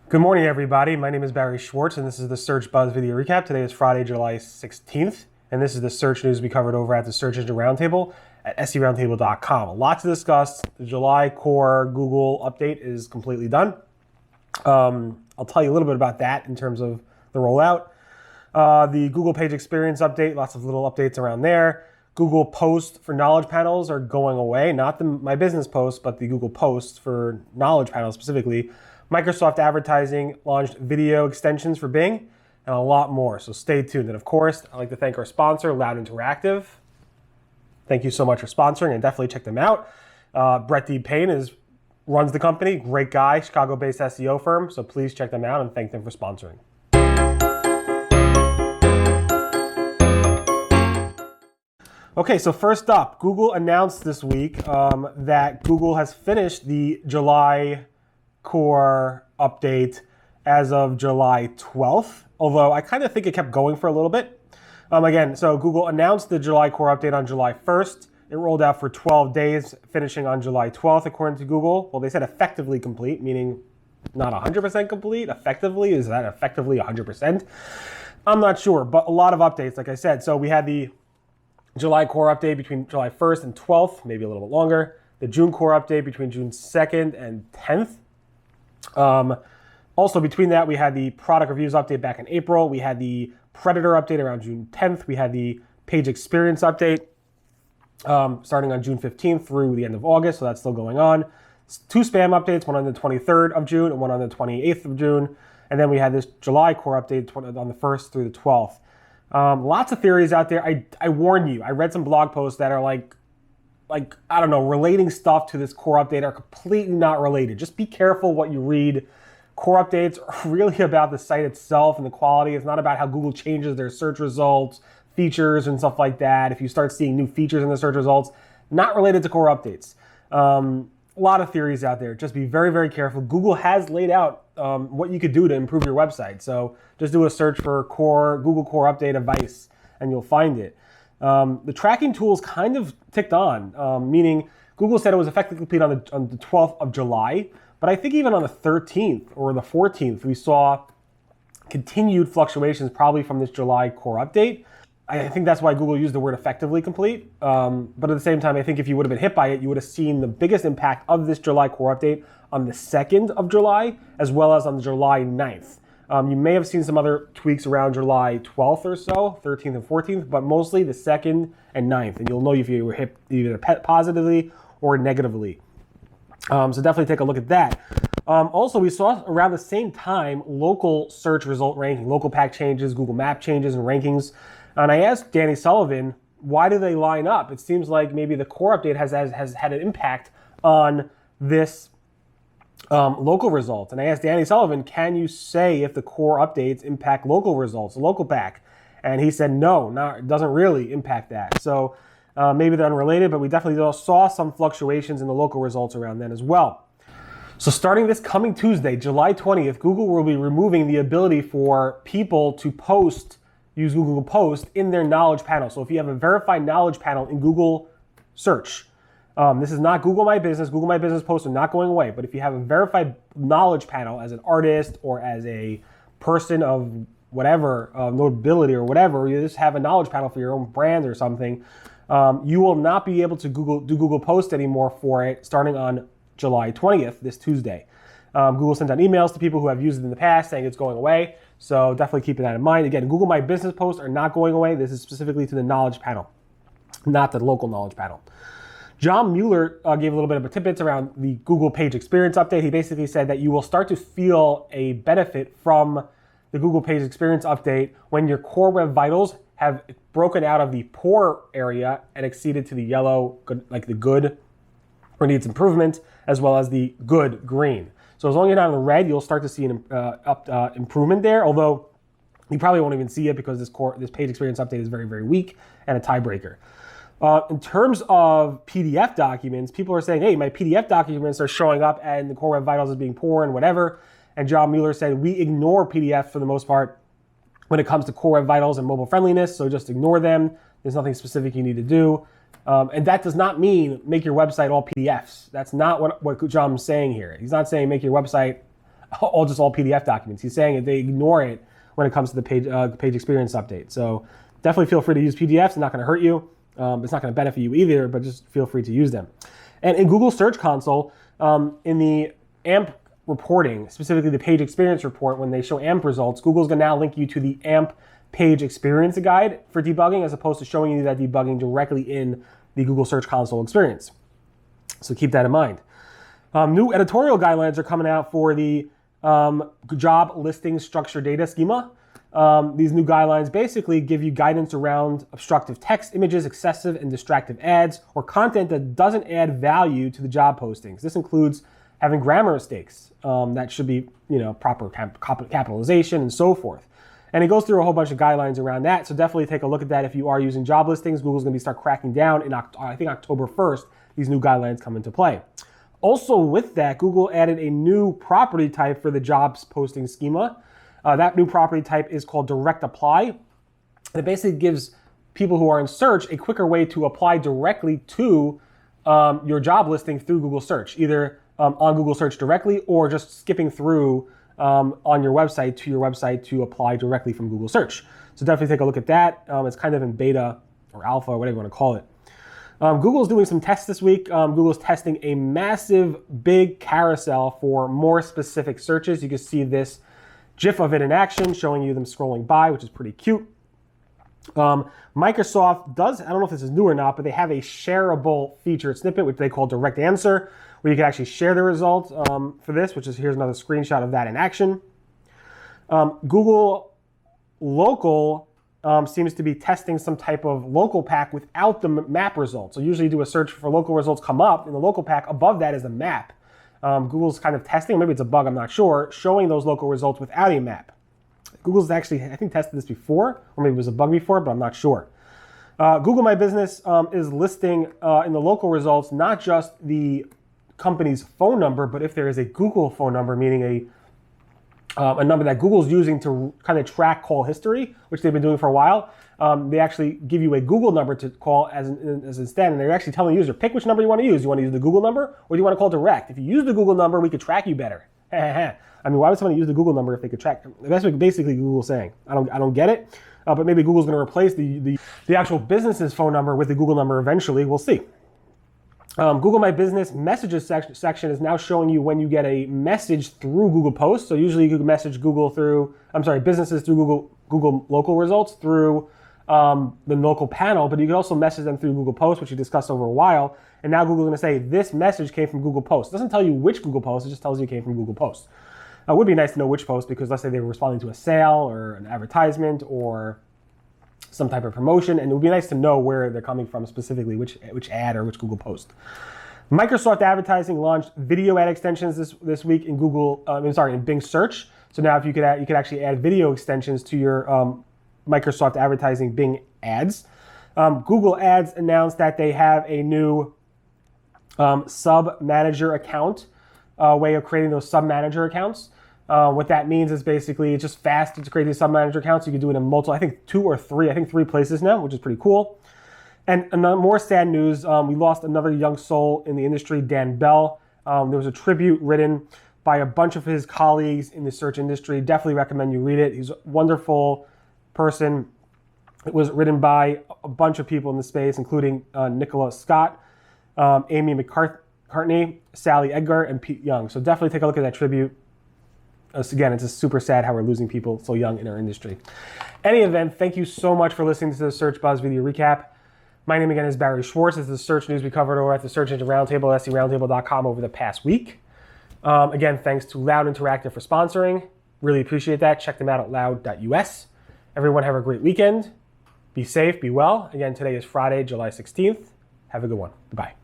Good morning, everybody. My name is Barry Schwartz, and this is the Search Buzz video recap. Today is Friday, July 16th, and this is the search news we covered over at the Search Engine Roundtable at seroundtable.com. A lot to discuss. The July core Google update is completely done. I'll tell you a little bit about that in terms of the rollout. The Google Page Experience update, lots of little updates around there. Google Posts for Knowledge Panels are going away, not the MyBusiness posts, but the Google Posts for Knowledge Panels specifically. Microsoft Advertising launched video extensions for Bing and a lot more, so stay tuned. And of course, I'd like to thank our sponsor, Loud Interactive. Thank you so much for sponsoring, and definitely check them out. Brett D. Payne runs the company, great guy, Chicago-based SEO firm, so please check them out and thank them for sponsoring. Okay, so first up, Google announced this week that Google has finished the July core update as of July 12th, although I kind of think it kept going for a little bit. Again, so Google announced the July core update on July 1st. It rolled out for 12 days, finishing on July 12th, according to Google. Well, they said effectively complete, meaning not 100% complete. Effectively, is that effectively 100%? I'm not sure, but a lot of updates, like I said. So we had the July core update between July 1st and 12th, maybe a little bit longer. The June core update between June 2nd and 10th. Also, between that, we had the product reviews update back in April. We had the Predator update around June 10th. We had the page experience update starting on June 15th through the end of August, so that's still going on. Two spam updates, one on the 23rd of June and one on the 28th of June. And then we had this July core update on the 1st through the 12th. Lots of theories out there. I warn you, I read some blog posts that are like, I don't know, relating stuff to this core update are completely not related. Just be careful what you read. Core updates are really about the site itself and the quality. It's not about how Google changes their search results, features, and stuff like that. If you start seeing new features in the search results, not related to core updates. A lot of theories out there. Just be very, very careful. Google has laid out what you could do to improve your website. So just do a search for Google Core Update advice, and you'll find it. The tracking tools kind of ticked on, meaning Google said it was effectively complete on the 12th of July, but I think even on the 13th or the 14th, we saw continued fluctuations probably from this July core update. I think that's why Google used the word effectively complete. But at the same time, I think if you would have been hit by it, you would have seen the biggest impact of this July core update on the 2nd of July, as well as on the July 9th. You may have seen some other tweaks around July 12th or so, 13th and 14th, but mostly the 2nd and 9th. And you'll know if you were hit either positively or negatively. So definitely take a look at that. Also, we saw around the same time local search result ranking, local pack changes, Google Map changes and rankings. And I asked Danny Sullivan, why do they line up? It seems like maybe the core update has had an impact on this local results. And I asked Danny Sullivan, can you say if the core updates impact local results, local pack? And he said, no, it doesn't really impact that. So maybe they're unrelated, but we definitely saw some fluctuations in the local results around then as well. So starting this coming Tuesday, July 20th, Google will be removing the ability for people to use Google Post in their knowledge panel. So if you have a verified knowledge panel in Google search, this is not Google My Business. Google My Business posts are not going away. But if you have a verified knowledge panel as an artist or as a person of whatever, notability or whatever, you just have a knowledge panel for your own brand or something, you will not be able to do Google Post anymore for it starting on July 20th, this Tuesday. Google sent out emails to people who have used it in the past saying it's going away. So definitely keep that in mind. Again, Google My Business posts are not going away. This is specifically to the knowledge panel, not the local knowledge panel. John Mueller gave a little bit of a tidbits around the Google Page Experience update. He basically said that you will start to feel a benefit from the Google Page Experience update when your core web vitals have broken out of the poor area and exceeded to the yellow, like the good or needs improvement, as well as the good green. So as long as you're not in the red, you'll start to see an improvement there, although you probably won't even see it because this page experience update is very, very weak and a tiebreaker. In terms of PDF documents, people are saying, hey, my PDF documents are showing up and the Core Web Vitals is being poor and whatever. And John Mueller said, we ignore PDFs for the most part when it comes to Core Web Vitals and mobile friendliness, so just ignore them. There's nothing specific you need to do. And that does not mean make your website all PDFs. That's not what John's saying here. He's not saying make your website all PDF documents. He's saying that they ignore it when it comes to the page experience update. So definitely feel free to use PDFs. It's not going to hurt you. It's not going to benefit you either, but just feel free to use them. And in Google Search Console, in the AMP reporting, specifically the page experience report, when they show AMP results, Google's going to now link you to the AMP page experience guide for debugging, as opposed to showing you that debugging directly in the Google Search Console experience. So keep that in mind. New editorial guidelines are coming out for the job listing structure data schema. These new guidelines basically give you guidance around obstructive text, images, excessive and distractive ads, or content that doesn't add value to the job postings. This includes having grammar mistakes that should be, proper capitalization and so forth. And it goes through a whole bunch of guidelines around that. So definitely take a look at that if you are using job listings. Google's going to start cracking down in I think October 1st. These new guidelines come into play. Also with that, Google added a new property type for the jobs posting schema. That new property type is called Direct Apply. And it basically gives people who are in search a quicker way to apply directly to your job listing through Google Search, either on Google Search directly or just skipping through on your website to apply directly from Google Search. So definitely take a look at that. It's kind of in beta or alpha, or whatever you want to call it. Google's doing some tests this week. Google's testing a massive, big carousel for more specific searches. You can see this GIF of it in action, showing you them scrolling by, which is pretty cute. Microsoft does, I don't know if this is new or not, but they have a shareable featured snippet, which they call Direct Answer, where you can actually share the results for this, which is, here's another screenshot of that in action. Google Local seems to be testing some type of local pack without the map results. So usually you do a search for local results, come up in the local pack, above that is a map. Google's kind of testing, maybe it's a bug, I'm not sure, showing those local results without a map. Google's actually, I think, tested this before, or maybe it was a bug before, but I'm not sure. Google My Business is listing in the local results not just the company's phone number, but if there is a Google phone number, meaning a number that Google's using to kind of track call history, which they've been doing for a while. They actually give you a Google number to call as instead, and they're actually telling the user, pick which number you want to use. You want to use the Google number, or do you want to call direct? If you use the Google number, we could track you better. I mean, why would somebody use the Google number if they could track? That's what basically Google's saying. I don't get it, but maybe Google's going to replace the actual business's phone number with the Google number eventually. We'll see. Google My Business messages section is now showing you when you get a message through Google Posts. So usually you can message businesses through Google local results through the local panel, but you can also message them through Google Posts, which we discussed over a while. And now Google's going to say this message came from Google Posts. It doesn't tell you which Google Post, it just tells you it came from Google Posts. It would be nice to know which post, because let's say they were responding to a sale or an advertisement or some type of promotion, and it would be nice to know where they're coming from specifically, which ad or which Google post. Microsoft Advertising launched video ad extensions this week in in Bing Search. So now if you could actually add video extensions to your Microsoft Advertising Bing ads. Google Ads announced that they have a new sub manager account way of creating those sub manager accounts. What that means is basically it's just fast to create these sub manager accounts. You can do it in multiple, I think three places now, which is pretty cool. And another more sad news, we lost another young soul in the industry, Dan Bell. There was a tribute written by a bunch of his colleagues in the search industry. Definitely recommend you read it. He's a wonderful person. It was written by a bunch of people in the space, including Nicola Scott, Amy McCartney, Sally Edgar, and Pete Young. So definitely take a look at that tribute. Again, it's just super sad how we're losing people so young in our industry. Any event, thank you so much for listening to the Search Buzz video recap. My name again is Barry Schwartz. This is the search news we covered over at the Search Engine Roundtable at seroundtable.com over the past week. Again, thanks to Loud Interactive for sponsoring. Really appreciate that. Check them out at loud.us. Everyone have a great weekend. Be safe, be well. Again, today is Friday, July 16th. Have a good one. Bye-bye.